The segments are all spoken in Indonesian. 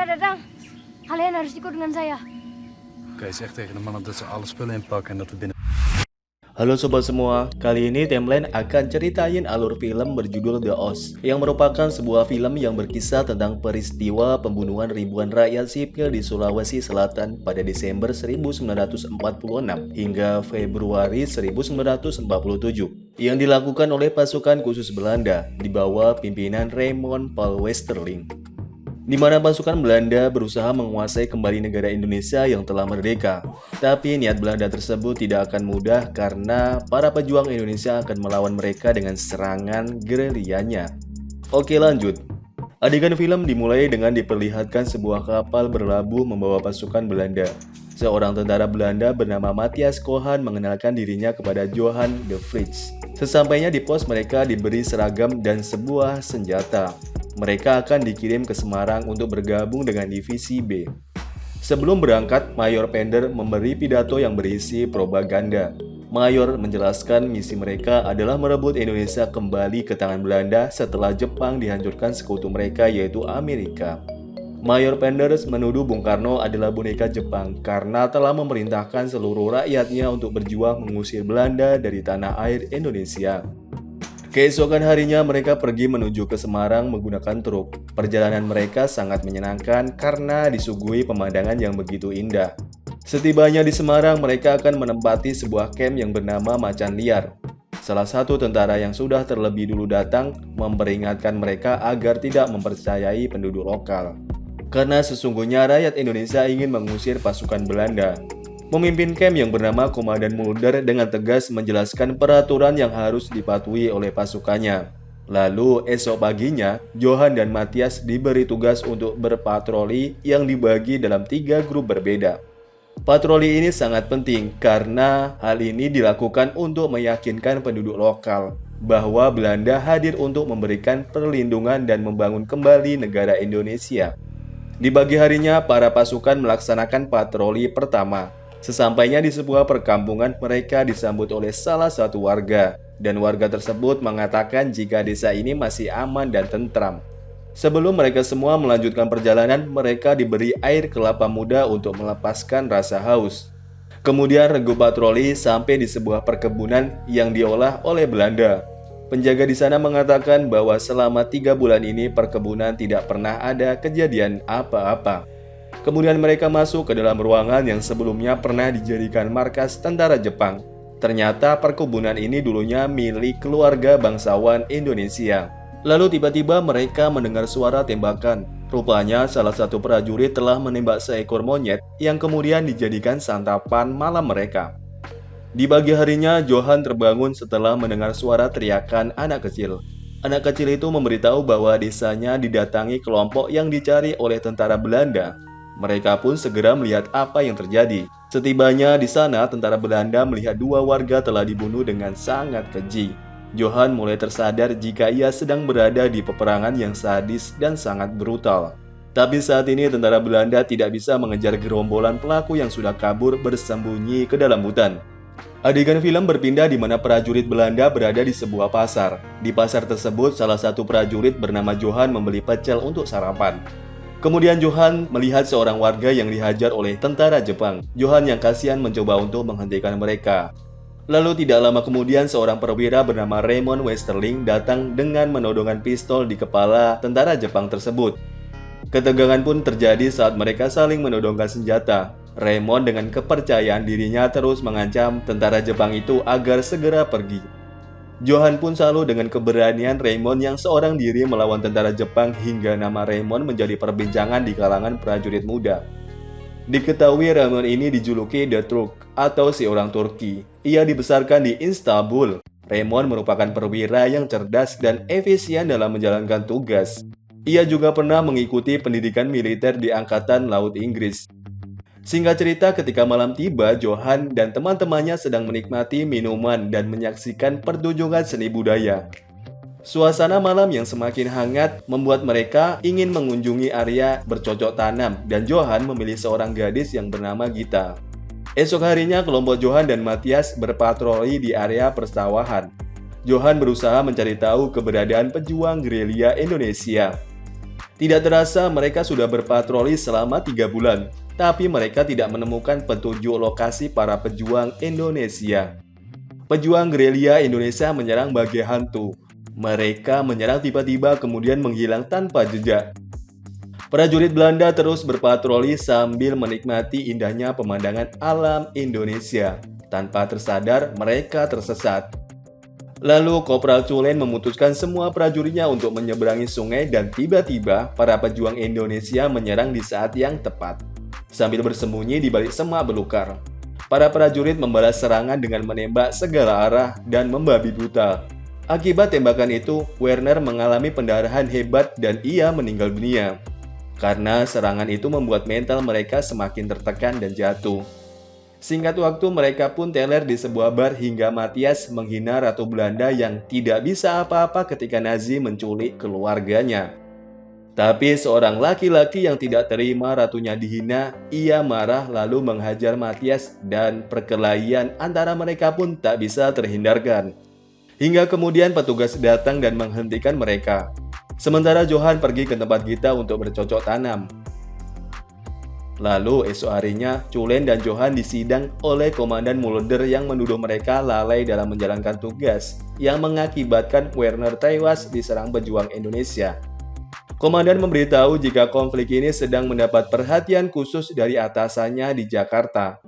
sudah datang. Kalian harus ikut dengan saya. Oké, zeg tegen de mannen dat ze alle spullen inpakken en dat we binnen... Halo sobat semua, kali ini Timeline akan ceritain alur film berjudul The Oz yang merupakan sebuah film yang berkisah tentang peristiwa pembunuhan ribuan rakyat sipil di Sulawesi Selatan pada Desember 1946 hingga Februari 1947 yang dilakukan oleh pasukan khusus Belanda di bawah pimpinan Raymond Paul Westerling, di mana pasukan Belanda berusaha menguasai kembali negara Indonesia yang telah merdeka. Tapi niat Belanda tersebut tidak akan mudah karena para pejuang Indonesia akan melawan mereka dengan serangan gerilyanya. Oke, lanjut. Adegan film dimulai dengan diperlihatkan sebuah kapal berlabuh membawa pasukan Belanda. Seorang tentara Belanda bernama Matthias Kohan mengenalkan dirinya kepada Johan de Vries. Sesampainya di pos, mereka diberi seragam dan sebuah senjata. Mereka akan dikirim ke Semarang untuk bergabung dengan Divisi B. Sebelum berangkat, Mayor Pender memberi pidato yang berisi propaganda. Mayor menjelaskan misi mereka adalah merebut Indonesia kembali ke tangan Belanda setelah Jepang dihancurkan sekutu mereka yaitu Amerika. Mayor Pender menuduh Bung Karno adalah boneka Jepang karena telah memerintahkan seluruh rakyatnya untuk berjuang mengusir Belanda dari tanah air Indonesia. Keesokan harinya mereka pergi menuju ke Semarang menggunakan truk. Perjalanan mereka sangat menyenangkan karena disuguhi pemandangan yang begitu indah. Setibanya di Semarang, mereka akan menempati sebuah camp yang bernama Macan Liar. Salah satu tentara yang sudah terlebih dulu datang memperingatkan mereka agar tidak mempercayai penduduk lokal, karena sesungguhnya rakyat Indonesia ingin mengusir pasukan Belanda. Pemimpin camp yang bernama Komandan Mulder dengan tegas menjelaskan peraturan yang harus dipatuhi oleh pasukannya. Lalu esok paginya, Johan dan Matthias diberi tugas untuk berpatroli yang dibagi dalam 3 grup berbeda. Patroli ini sangat penting karena hal ini dilakukan untuk meyakinkan penduduk lokal bahwa Belanda hadir untuk memberikan perlindungan dan membangun kembali negara Indonesia. Di pagi harinya, para pasukan melaksanakan patroli pertama. Sesampainya di sebuah perkampungan, mereka disambut oleh salah satu warga, dan warga tersebut mengatakan jika desa ini masih aman dan tentram. Sebelum mereka semua melanjutkan perjalanan, mereka diberi air kelapa muda untuk melepaskan rasa haus. Kemudian regu patroli sampai di sebuah perkebunan yang diolah oleh Belanda. Penjaga di sana mengatakan bahwa selama 3 bulan ini perkebunan tidak pernah ada kejadian apa-apa. Kemudian mereka masuk ke dalam ruangan yang sebelumnya pernah dijadikan markas tentara Jepang. Ternyata perkebunan ini dulunya milik keluarga bangsawan Indonesia. Lalu tiba-tiba mereka mendengar suara tembakan. Rupanya salah satu prajurit telah menembak seekor monyet yang kemudian dijadikan santapan malam mereka. Di pagi harinya, Johan terbangun setelah mendengar suara teriakan anak kecil. Anak kecil itu memberitahu bahwa desanya didatangi kelompok yang dicari oleh tentara Belanda. Mereka pun segera melihat apa yang terjadi. Setibanya di sana, tentara Belanda melihat 2 warga telah dibunuh dengan sangat keji. Johan mulai tersadar jika ia sedang berada di peperangan yang sadis dan sangat brutal. Tapi saat ini tentara Belanda tidak bisa mengejar gerombolan pelaku yang sudah kabur bersembunyi ke dalam hutan. Adegan film berpindah di mana prajurit Belanda berada di sebuah pasar. Di pasar tersebut, salah satu prajurit bernama Johan membeli pecel untuk sarapan. Kemudian Johan melihat seorang warga yang dihajar oleh tentara Jepang. Johan yang kasihan mencoba untuk menghentikan mereka. Lalu tidak lama kemudian seorang perwira bernama Raymond Westerling datang dengan menodongkan pistol di kepala tentara Jepang tersebut. Ketegangan pun terjadi saat mereka saling menodongkan senjata. Raymond dengan kepercayaan dirinya terus mengancam tentara Jepang itu agar segera pergi. Johan pun selalu dengan keberanian Raymond yang seorang diri melawan tentara Jepang hingga nama Raymond menjadi perbincangan di kalangan prajurit muda. Diketahui Raymond ini dijuluki The Turk atau si orang Turki. Ia dibesarkan di Istanbul. Raymond merupakan perwira yang cerdas dan efisien dalam menjalankan tugas. Ia juga pernah mengikuti pendidikan militer di Angkatan Laut Inggris. Singkat cerita, ketika malam tiba, Johan dan teman-temannya sedang menikmati minuman dan menyaksikan pertunjukan seni budaya. Suasana malam yang semakin hangat membuat mereka ingin mengunjungi area bercocok tanam dan Johan memilih seorang gadis yang bernama Gita. Esok harinya, kelompok Johan dan Matthias berpatroli di area persawahan. Johan berusaha mencari tahu keberadaan pejuang gerilya Indonesia. Tidak terasa mereka sudah berpatroli selama 3 bulan, tapi mereka tidak menemukan petunjuk lokasi para pejuang Indonesia. Pejuang gerilya Indonesia menyerang bagai hantu. Mereka menyerang tiba-tiba kemudian menghilang tanpa jejak. Prajurit Belanda terus berpatroli sambil menikmati indahnya pemandangan alam Indonesia. Tanpa tersadar, mereka tersesat. Lalu Kopral Culen memutuskan semua prajuritnya untuk menyeberangi sungai dan tiba-tiba para pejuang Indonesia menyerang di saat yang tepat. Sambil bersembunyi di balik semak belukar, para prajurit membalas serangan dengan menembak segala arah dan membabi buta. Akibat tembakan itu, Werner mengalami pendarahan hebat dan ia meninggal dunia. Karena serangan itu membuat mental mereka semakin tertekan dan jatuh. Singkat waktu mereka pun teler di sebuah bar hingga Matthias menghina Ratu Belanda yang tidak bisa apa-apa ketika Nazi menculik keluarganya. Tapi seorang laki-laki yang tidak terima ratunya dihina, ia marah lalu menghajar Matthias dan perkelahian antara mereka pun tak bisa terhindarkan. Hingga kemudian petugas datang dan menghentikan mereka. Sementara Johan pergi ke tempat Gita untuk bercocok tanam. Lalu esok harinya, Culen dan Johan disidang oleh Komandan Mulder yang menuduh mereka lalai dalam menjalankan tugas yang mengakibatkan Werner tewas diserang pejuang Indonesia. Komandan memberitahu jika konflik ini sedang mendapat perhatian khusus dari atasannya di Jakarta.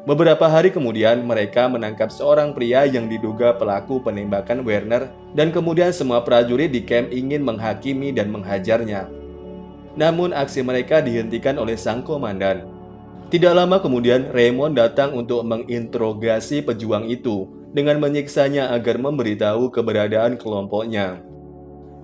Beberapa hari kemudian, mereka menangkap seorang pria yang diduga pelaku penembakan Werner dan kemudian semua prajurit di camp ingin menghakimi dan menghajarnya. Namun aksi mereka dihentikan oleh sang komandan. Tidak lama kemudian, Raymond datang untuk menginterogasi pejuang itu dengan menyiksanya agar memberitahu keberadaan kelompoknya.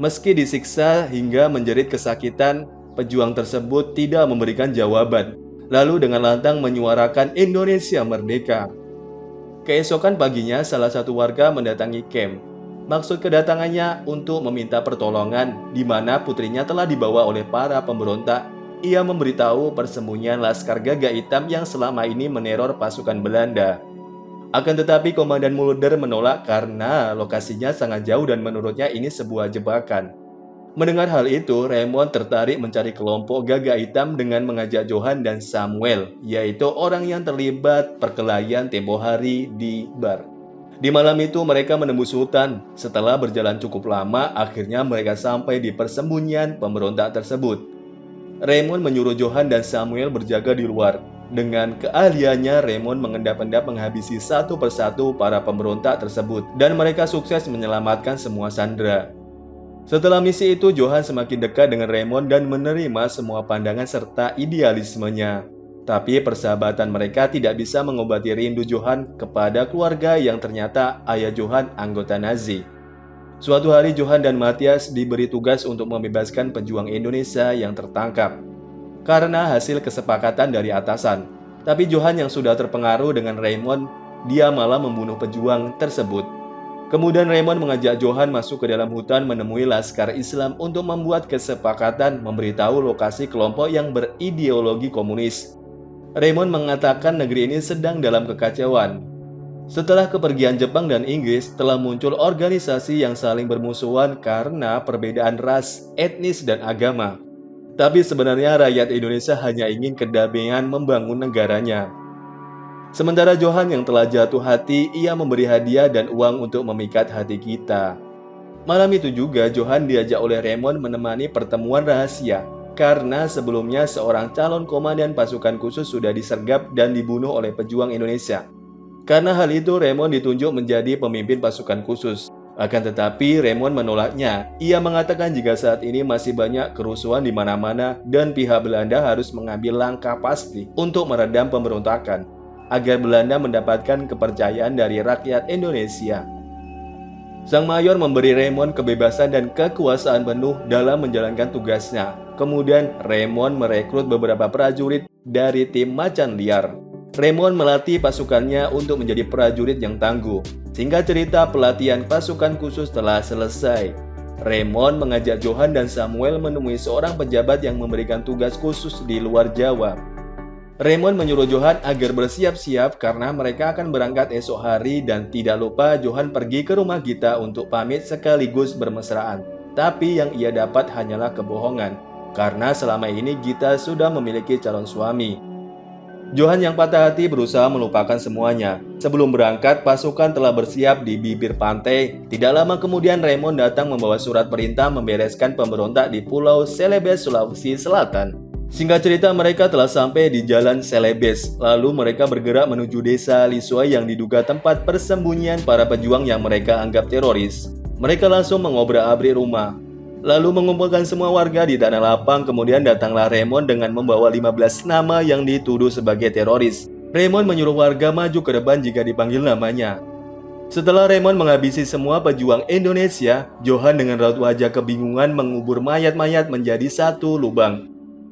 Meski disiksa hingga menjerit kesakitan, pejuang tersebut tidak memberikan jawaban. Lalu dengan lantang menyuarakan Indonesia merdeka. Keesokan paginya, salah satu warga mendatangi camp. Maksud kedatangannya untuk meminta pertolongan, di mana putrinya telah dibawa oleh para pemberontak. Ia memberitahu persembunyian Laskar Gagak Hitam yang selama ini meneror pasukan Belanda. Akan tetapi Komandan Mulder menolak karena lokasinya sangat jauh dan menurutnya ini sebuah jebakan. Mendengar hal itu, Raymond tertarik mencari kelompok Gagak Hitam dengan mengajak Johan dan Samuel, yaitu orang yang terlibat perkelahian tempo hari di bar. Di malam itu mereka menembus hutan. Setelah berjalan cukup lama, akhirnya mereka sampai di persembunyian pemberontak tersebut. Raymond menyuruh Johan dan Samuel berjaga di luar. Dengan keahliannya, Raymond mengendap-endap menghabisi satu persatu para pemberontak tersebut, dan mereka sukses menyelamatkan semua sandera. Setelah misi itu, Johan semakin dekat dengan Raymond dan menerima semua pandangan serta idealismenya. Tapi persahabatan mereka tidak bisa mengobati rindu Johan kepada keluarga yang ternyata ayah Johan anggota Nazi. Suatu hari Johan dan Matthias diberi tugas untuk membebaskan pejuang Indonesia yang tertangkap. Karena hasil kesepakatan dari atasan. Tapi Johan yang sudah terpengaruh dengan Raymond, dia malah membunuh pejuang tersebut. Kemudian Raymond mengajak Johan masuk ke dalam hutan menemui Laskar Islam untuk membuat kesepakatan memberitahu lokasi kelompok yang berideologi komunis. Raymond mengatakan negeri ini sedang dalam kekacauan. Setelah kepergian Jepang dan Inggris, telah muncul organisasi yang saling bermusuhan karena perbedaan ras, etnis, dan agama. Tapi sebenarnya rakyat Indonesia hanya ingin kedamaian membangun negaranya. Sementara Johan yang telah jatuh hati, ia memberi hadiah dan uang untuk memikat hati kita. Malam itu juga Johan diajak oleh Raymond menemani pertemuan rahasia, karena sebelumnya seorang calon komandan pasukan khusus sudah disergap dan dibunuh oleh pejuang Indonesia. Karena hal itu, Raymond ditunjuk menjadi pemimpin pasukan khusus. Akan tetapi, Raymond menolaknya. Ia mengatakan jika saat ini masih banyak kerusuhan di mana-mana dan pihak Belanda harus mengambil langkah pasti untuk meredam pemberontakan, agar Belanda mendapatkan kepercayaan dari rakyat Indonesia. Sang mayor memberi Raymond kebebasan dan kekuasaan penuh dalam menjalankan tugasnya. Kemudian Raymond merekrut beberapa prajurit dari tim Macan Liar. Raymond melatih pasukannya untuk menjadi prajurit yang tangguh. Singkat cerita, pelatihan pasukan khusus telah selesai. Raymond mengajak Johan dan Samuel menemui seorang pejabat yang memberikan tugas khusus di luar Jawa. Raymond menyuruh Johan agar bersiap-siap karena mereka akan berangkat esok hari dan tidak lupa Johan pergi ke rumah Gita untuk pamit sekaligus bermesraan. Tapi yang ia dapat hanyalah kebohongan. karena selama ini Gita sudah memiliki calon suami. Johan yang patah hati berusaha melupakan semuanya. Sebelum berangkat, pasukan telah bersiap di bibir pantai. Tidak lama kemudian Raymond datang membawa surat perintah membereskan pemberontak di Pulau Celebes, Sulawesi Selatan. Singkat cerita, mereka telah sampai di Jalan Celebes. Lalu mereka bergerak menuju desa Lisua yang diduga tempat persembunyian para pejuang yang mereka anggap teroris. Mereka langsung mengobrak-abrik rumah, lalu mengumpulkan semua warga di tanah lapang. Kemudian datanglah Raymond dengan membawa 15 nama yang dituduh sebagai teroris. Raymond menyuruh warga maju ke depan jika dipanggil namanya. Setelah Raymond menghabisi semua pejuang Indonesia, Johan dengan raut wajah kebingungan mengubur mayat-mayat menjadi satu lubang.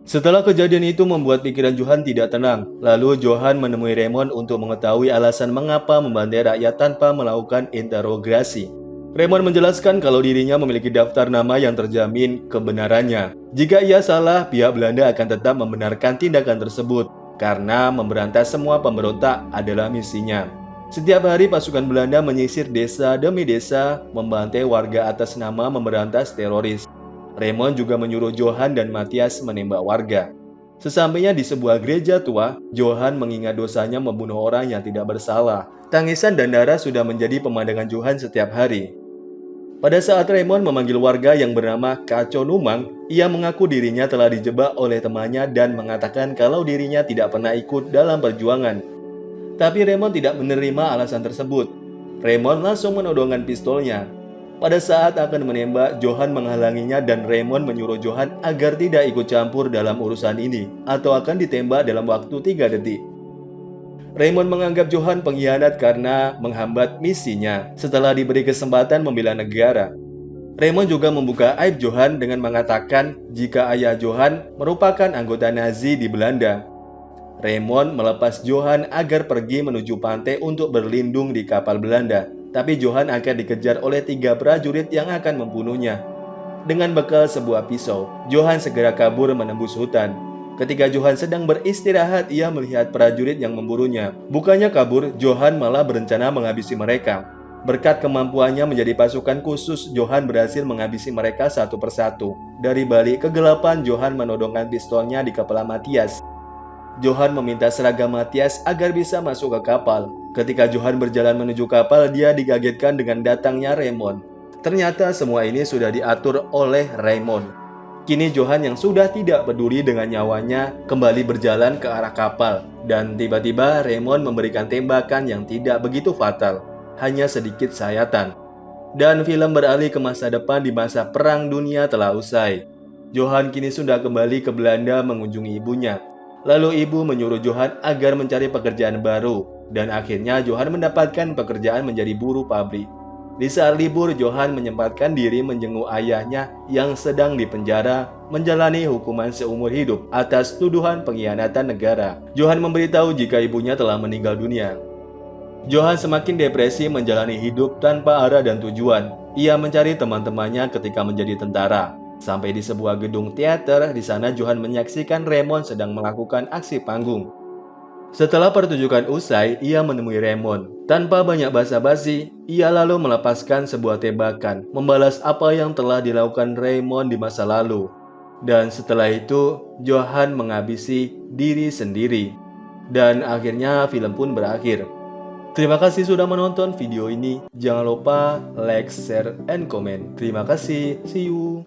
Setelah kejadian itu membuat pikiran Johan tidak tenang. Lalu Johan menemui Raymond untuk mengetahui alasan mengapa membantai rakyat tanpa melakukan interogasi. Raymond menjelaskan kalau dirinya memiliki daftar nama yang terjamin kebenarannya. Jika ia salah, pihak Belanda akan tetap membenarkan tindakan tersebut, karena memberantas semua pemberontak adalah misinya. Setiap hari pasukan Belanda menyisir desa demi desa, membantai warga atas nama memberantas teroris. Raymond juga menyuruh Johan dan Matthias menembak warga. Sesampainya di sebuah gereja tua, Johan mengingat dosanya membunuh orang yang tidak bersalah. Tangisan dan darah sudah menjadi pemandangan Johan setiap hari. Pada saat Raymond memanggil warga yang bernama Kaco Numang, ia mengaku dirinya telah dijebak oleh temannya dan mengatakan kalau dirinya tidak pernah ikut dalam perjuangan. Tapi Raymond tidak menerima alasan tersebut. Raymond langsung menodongkan pistolnya. Pada saat akan menembak, Johan menghalanginya dan Raymond menyuruh Johan agar tidak ikut campur dalam urusan ini atau akan ditembak dalam waktu 3 detik. Raymond menganggap Johan pengkhianat karena menghambat misinya setelah diberi kesempatan membela negara. Raymond juga membuka aib Johan dengan mengatakan jika ayah Johan merupakan anggota Nazi di Belanda. Raymond melepas Johan agar pergi menuju pantai untuk berlindung di kapal Belanda, tapi Johan akan dikejar oleh 3 prajurit yang akan membunuhnya. Dengan bekal sebuah pisau, Johan segera kabur menembus hutan. Ketika Johan sedang beristirahat, ia melihat prajurit yang memburunya. Bukannya kabur, Johan malah berencana menghabisi mereka. Berkat kemampuannya menjadi pasukan khusus, Johan berhasil menghabisi mereka satu persatu. Dari balik kegelapan, Johan menodongkan pistolnya di kepala Matthias. Johan meminta seragam Matthias agar bisa masuk ke kapal. Ketika Johan berjalan menuju kapal, dia dikagetkan dengan datangnya Raymond. Ternyata semua ini sudah diatur oleh Raymond. Kini Johan yang sudah tidak peduli dengan nyawanya kembali berjalan ke arah kapal. Dan tiba-tiba Raymond memberikan tembakan yang tidak begitu fatal, hanya sedikit sayatan. Dan film beralih ke masa depan di masa Perang Dunia telah usai. Johan kini sudah kembali ke Belanda mengunjungi ibunya. Lalu ibu menyuruh Johan agar mencari pekerjaan baru. Dan akhirnya Johan mendapatkan pekerjaan menjadi buruh pabrik. Di saat libur, Johan menyempatkan diri menjenguk ayahnya yang sedang dipenjara menjalani hukuman seumur hidup atas tuduhan pengkhianatan negara. Johan memberitahu jika ibunya telah meninggal dunia. Johan semakin depresi menjalani hidup tanpa arah dan tujuan. Ia mencari teman-temannya ketika menjadi tentara. Sampai di sebuah gedung teater, di sana Johan menyaksikan Raymond sedang melakukan aksi panggung. Setelah pertunjukan usai, ia menemui Raymond. Tanpa banyak basa-basi, ia lalu melepaskan sebuah tembakan, membalas apa yang telah dilakukan Raymond di masa lalu. Dan setelah itu, Johan menghabisi diri sendiri. Dan akhirnya film pun berakhir. Terima kasih sudah menonton video ini. Jangan lupa like, share, and comment. Terima kasih. See you.